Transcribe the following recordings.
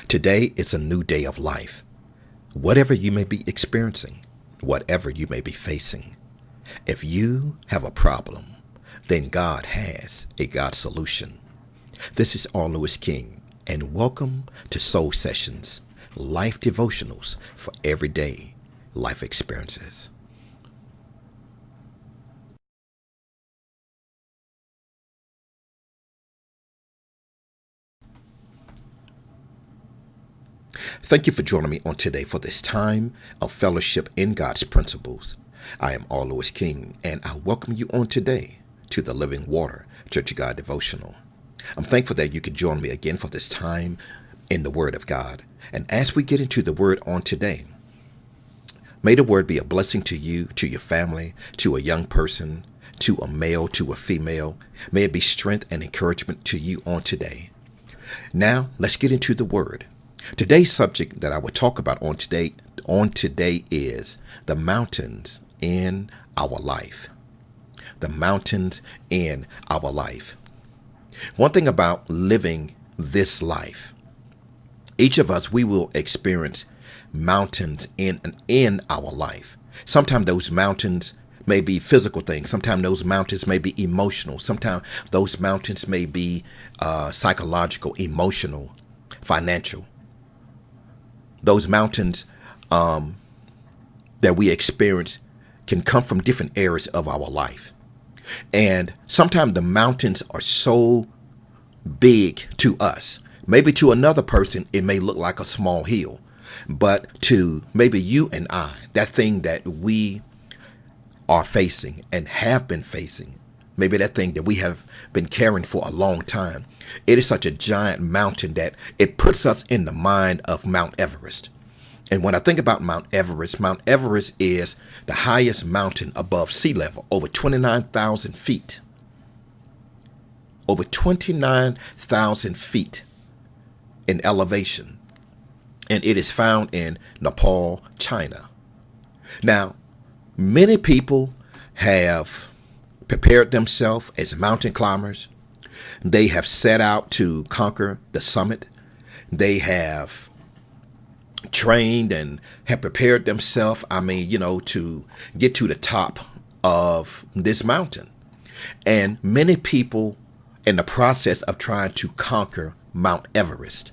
Today is a new day of life. Whatever you may be experiencing, whatever you may be facing, if you have a problem, then God has a God solution. This is R. Lewis King, and welcome to Soul Sessions, life devotionals for everyday life experiences. Thank you for joining me on today for this time of fellowship in God's principles. I am R. Lewis King, and I welcome you on today to the Living Water Church of God Devotional. I'm thankful that you could join me again for this time in the Word of God. And as we get into the Word on today, may the Word be a blessing to you, to your family, to a young person, to a male, to a female. May it be strength and encouragement to you on today. Now, let's get into the Word. Today's subject that I will talk about on today is the mountains in our life. The mountains in our life. One thing about living this life, each of us, we will experience mountains in our life. Sometimes those mountains may be physical things. Sometimes those mountains may be emotional. Sometimes those mountains may be psychological, emotional, financial. Those mountains that we experience can come from different areas of our life. And sometimes the mountains are so big to us. Maybe to another person, it may look like a small hill. But to maybe you and I, that thing that we are facing and have been facing, maybe that thing that we have been carrying for a long time, it is such a giant mountain that it puts us in the mind of Mount Everest. And when I think about Mount Everest is the highest mountain above sea level, over 29,000 feet. Over 29,000 feet in elevation. And it is found in Nepal, China. Now, many people have prepared themselves as mountain climbers. They have set out to conquer the summit. They have trained and have prepared themselves, to get to the top of this mountain. And many people in the process of trying to conquer Mount Everest,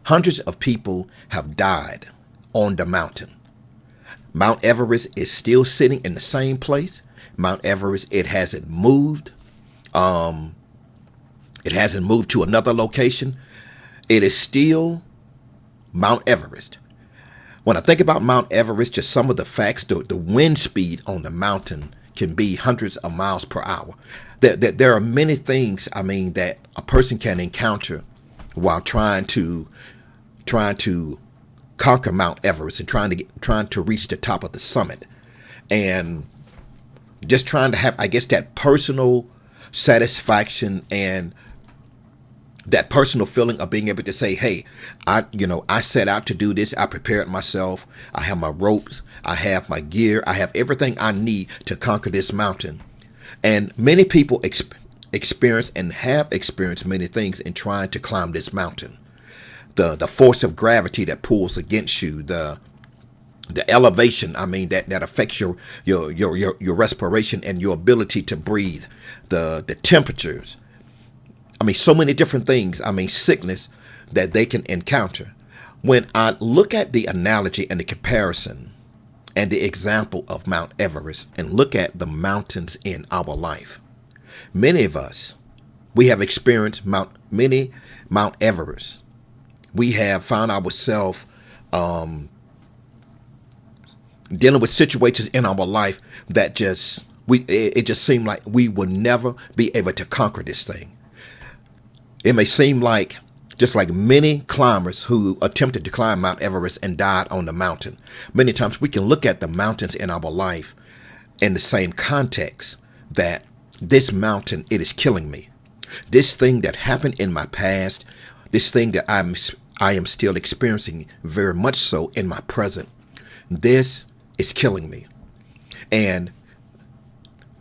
hundreds of people have died on the mountain. Mount Everest is still sitting in the same place. Mount Everest, it hasn't moved. It hasn't moved to another location. It is still Mount Everest. When I think about Mount Everest, just some of the facts, the wind speed on the mountain can be hundreds of miles per hour. There are many things, that a person can encounter while trying to conquer Mount Everest and trying to reach the top of the summit, and just trying to have, that personal satisfaction and that personal feeling of being able to say, hey, I set out to do this. I prepared myself. I have my ropes. I have my gear. I have everything I need to conquer this mountain. And many people experience and have experienced many things in trying to climb this mountain. The force of gravity that pulls against you, the elevation, that affects your respiration and your ability to breathe, the temperatures. So many different things, sickness that they can encounter. When I look at the analogy and the comparison and the example of Mount Everest and look at the mountains in our life, many of us, we have experienced Mount Everest. We have found ourselves dealing with situations in our life that it just seemed like we would never be able to conquer this thing. It may seem like, just like many climbers who attempted to climb Mount Everest and died on the mountain, many times we can look at the mountains in our life in the same context, that this mountain, it is killing me. This thing that happened in my past, this thing that I am still experiencing very much so in my present, this is killing me. And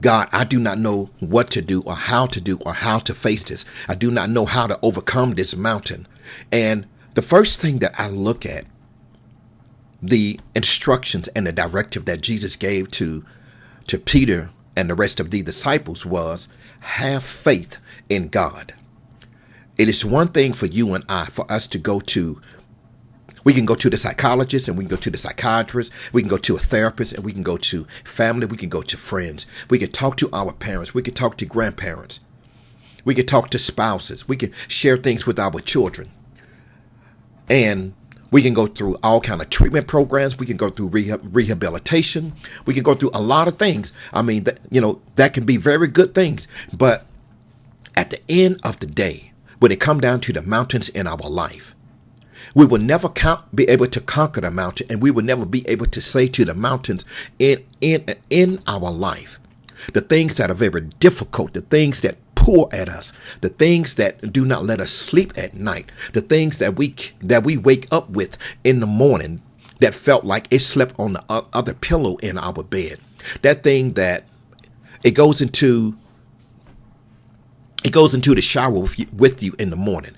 God, I do not know what to do or how to face this. I do not know how to overcome this mountain. And The first thing that I look at, the instructions and the directive that Jesus gave to Peter and the rest of the disciples was have faith in God. It is one thing for you and I, for us to we can go to the psychologist and we can go to the psychiatrist, we can go to a therapist and we can go to family, we can go to friends, we can talk to our parents, we can talk to grandparents, we can talk to spouses, we can share things with our children. And we can go through all kind of treatment programs. We can go through rehabilitation. We can go through a lot of things. I mean, that can be very good things. But at the end of the day, when it comes down to the mountains in our life, we will never be able to conquer the mountain, and we will never be able to say to the mountains in our life, the things that are very difficult, the things that pull at us, the things that do not let us sleep at night, the things that we wake up with in the morning that felt like it slept on the other pillow in our bed. That thing that it goes into the shower with you in the morning.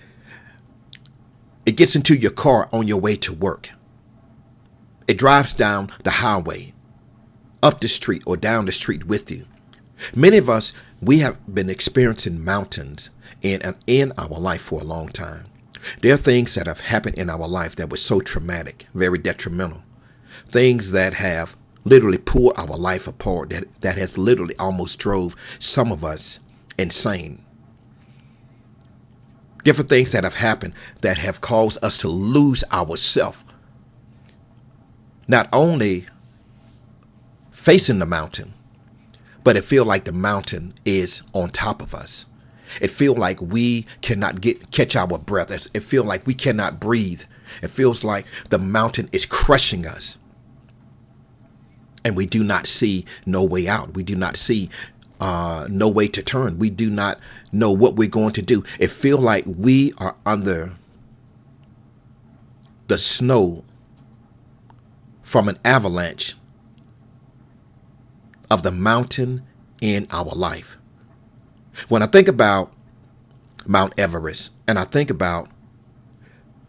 It gets into your car on your way to work. It drives down the highway, up the street or down the street with you. Many of us, we have been experiencing mountains in our life for a long time. There are things that have happened in our life that were so traumatic, very detrimental. Things that have literally pulled our life apart, that has literally almost drove some of us insane. Different things that have happened that have caused us to lose ourselves. Not only facing the mountain, but it feels like the mountain is on top of us. It feels like we cannot catch our breath. It feels like we cannot breathe. It feels like the mountain is crushing us. And we do not see no way out. We do not see no way to turn. We do not know what we're going to do. It feels like we are under the snow from an avalanche of the mountain in our life. When I think about Mount Everest, and I think about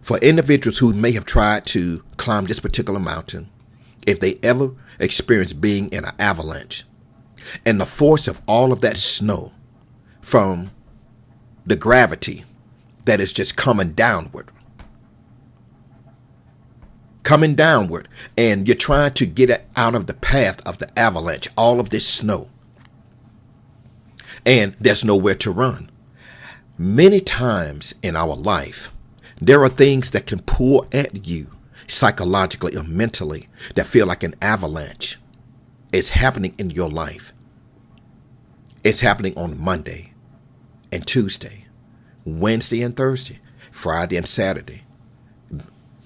for individuals who may have tried to climb this particular mountain, if they ever experience being in an avalanche and the force of all of that snow from the gravity that is just coming downward, and you're trying to get it out of the path of the avalanche, all of this snow, and there's nowhere to run. Many times in our life, there are things that can pull at you psychologically or mentally that feel like an avalanche is happening in your life. It's happening on Monday and Tuesday, Wednesday and Thursday, Friday and Saturday,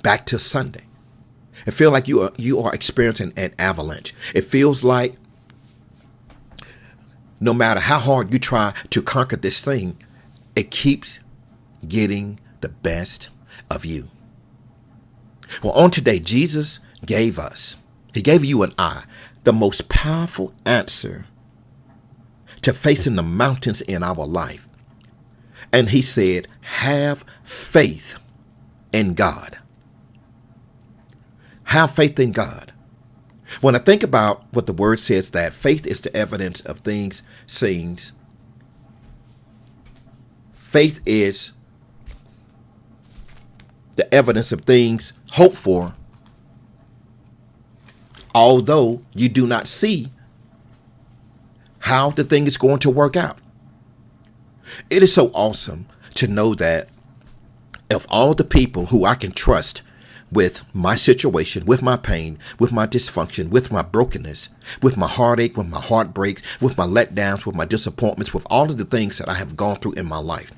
back to Sunday. It feels like you are experiencing an avalanche. It feels like no matter how hard you try to conquer this thing, it keeps getting the best of you. Well, on today, Jesus gave you and I, the most powerful answer to facing the mountains in our life. And he said, have faith in God. Have faith in God. When I think about what the word says, that faith is the evidence of things seen. Faith is the evidence of things hoped for, although you do not see how the thing is going to work out. It is so awesome to know that of all the people who I can trust with my situation, with my pain, with my dysfunction, with my brokenness, with my heartache, with my heartbreaks, with my letdowns, with my disappointments, with all of the things that I have gone through in my life.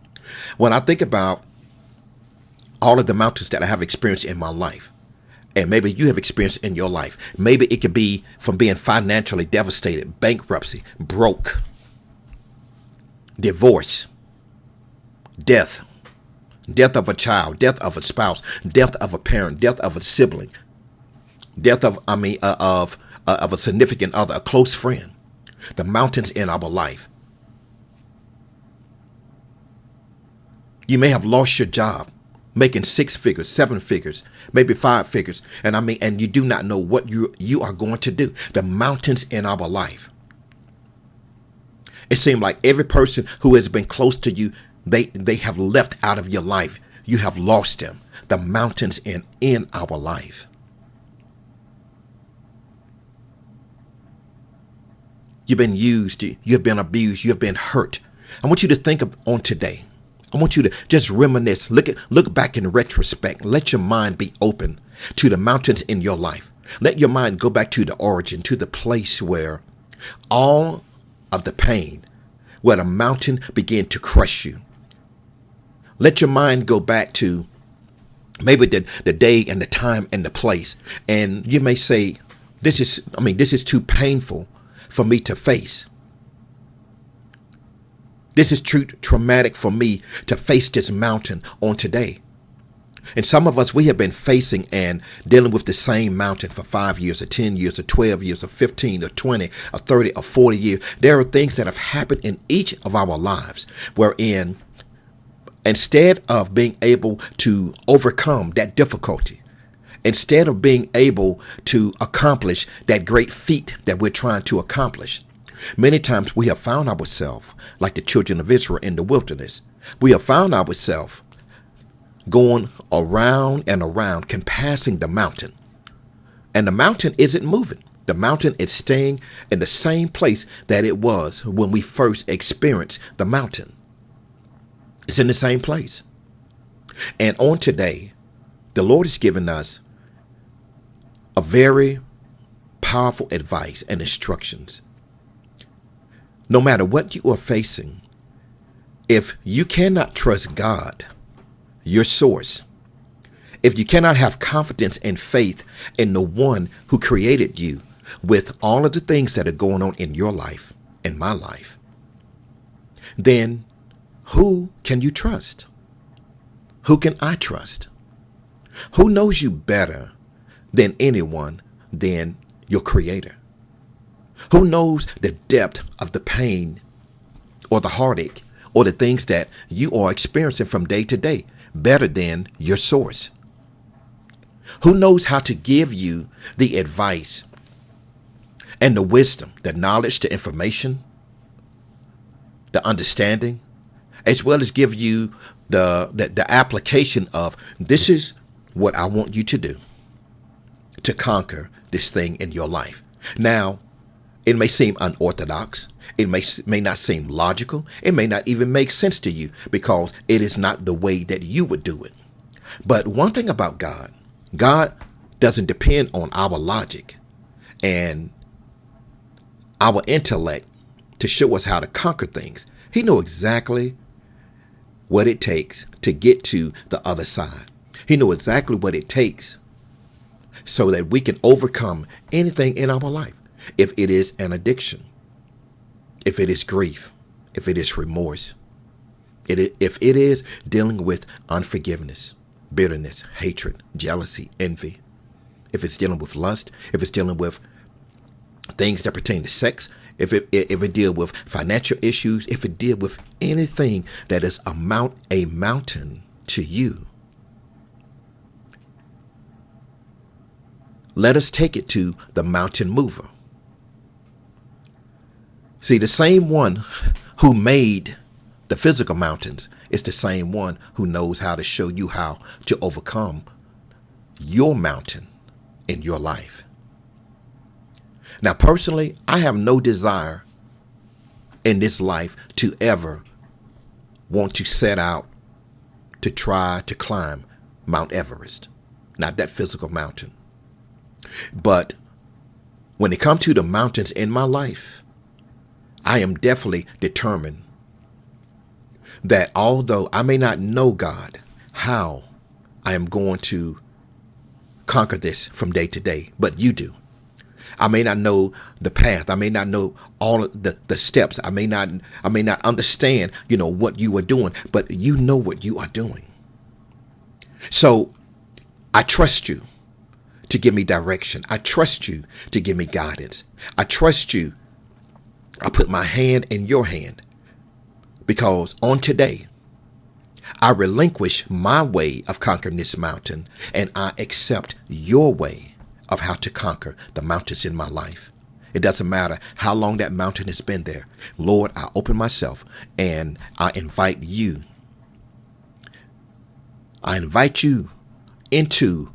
When I think about all of the mountains that I have experienced in my life, and maybe you have experienced in your life, maybe it could be from being financially devastated, bankruptcy, broke, divorce, death of a child, death of a spouse, death of a parent, death of a sibling, death of a significant other, a close friend. The mountains in our life. You may have lost your job, making 6 figures, 7 figures, maybe 5 figures. And you do not know what you are going to do. The mountains in our life. It seems like every person who has been close to you, they have left out of your life. You have lost them. The mountains in our life. You've been used, you've been abused, you've been hurt. I want you to think of on today. I want you to just reminisce, look back in retrospect. Let your mind be open to the mountains in your life. Let your mind go back to the origin, to the place where all of the pain, where the mountain began to crush you. Let your mind go back to maybe the day and the time and the place. And you may say, this is too painful for me to face. This is too traumatic for me to face this mountain on today. And some of us, we have been facing and dealing with the same mountain for 5 years or 10 years or 12 years or 15 or 20 or 30 or 40 years. There are things that have happened in each of our lives wherein instead of being able to overcome that difficulty, instead of being able to accomplish that great feat that we're trying to accomplish, many times we have found ourselves like the children of Israel in the wilderness. We have found ourselves going around and around, compassing the mountain. And the mountain isn't moving. The mountain is staying in the same place that it was when we first experienced the mountain. It's in the same place. And on today, the Lord has given us a very powerful advice and instructions. No matter what you are facing, if you cannot trust God, your source, if you cannot have confidence and faith in the one who created you with all of the things that are going on in your life and my life, then who can you trust? Who can I trust? Who knows you better than anyone than your creator? Who knows the depth of the pain or the heartache or the things that you are experiencing from day to day better than your source? Who knows how to give you the advice and the wisdom, the knowledge, the information, the understanding, as well as give you the application of this is what I want you to do to conquer this thing in your life. Now, it may seem unorthodox. It may not seem logical. It may not even make sense to you because it is not the way that you would do it. But one thing about God, God doesn't depend on our logic and our intellect to show us how to conquer things. He knows exactly what it takes to get to the other side. He knows exactly what it takes so that we can overcome anything in our life. If it is an addiction, if it is grief, if it is remorse, if it is dealing with unforgiveness, bitterness, hatred, jealousy, envy, if it's dealing with lust, if it's dealing with things that pertain to sex, if it deal with financial issues, if it deal with anything that is a mountain to you, let us take it to the mountain mover. See, the same one who made the physical mountains is the same one who knows how to show you how to overcome your mountain in your life. Now, personally, I have no desire in this life to ever want to set out to try to climb Mount Everest, not that physical mountain. But when it comes to the mountains in my life, I am definitely determined that although I may not know God, how I am going to conquer this from day to day, but you do. I may not know the path. I may not know all of the steps. I may not understand, what you are doing, but you know what you are doing. So I trust you to give me direction. I trust you to give me guidance. I trust you. I put my hand in your hand because on today, I relinquish my way of conquering this mountain, and I accept your way of how to conquer the mountains in my life. It doesn't matter how long that mountain has been there. Lord, I open myself and I invite you. I invite you into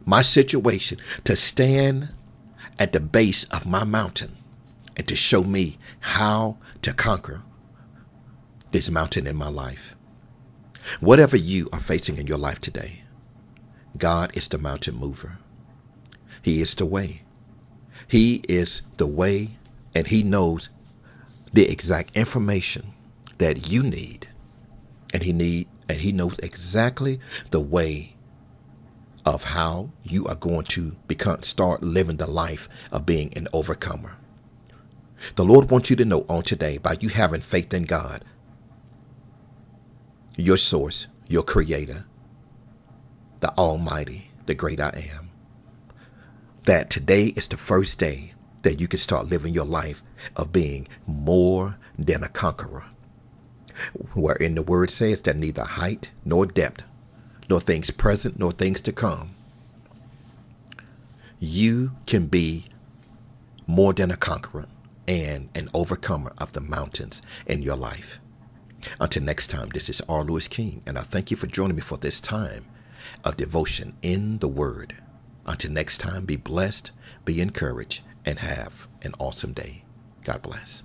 my situation to stand at the base of my mountain and to show me how to conquer this mountain in my life. Whatever you are facing in your life today, God is the mountain mover. He is the way. He is the way, and he knows the exact information that you need. And he knows exactly the way of how you are going to start living the life of being an overcomer. The Lord wants you to know on today, by you having faith in God, your source, your creator, the Almighty, the great I am, that today is the first day that you can start living your life of being more than a conqueror. Wherein the word says that neither height nor depth, nor things present, nor things to come, you can be more than a conqueror and an overcomer of the mountains in your life. Until next time, this is R. Lewis King, and I thank you for joining me for this time of devotion in the Word. Until next time, be blessed, be encouraged, and have an awesome day. God bless.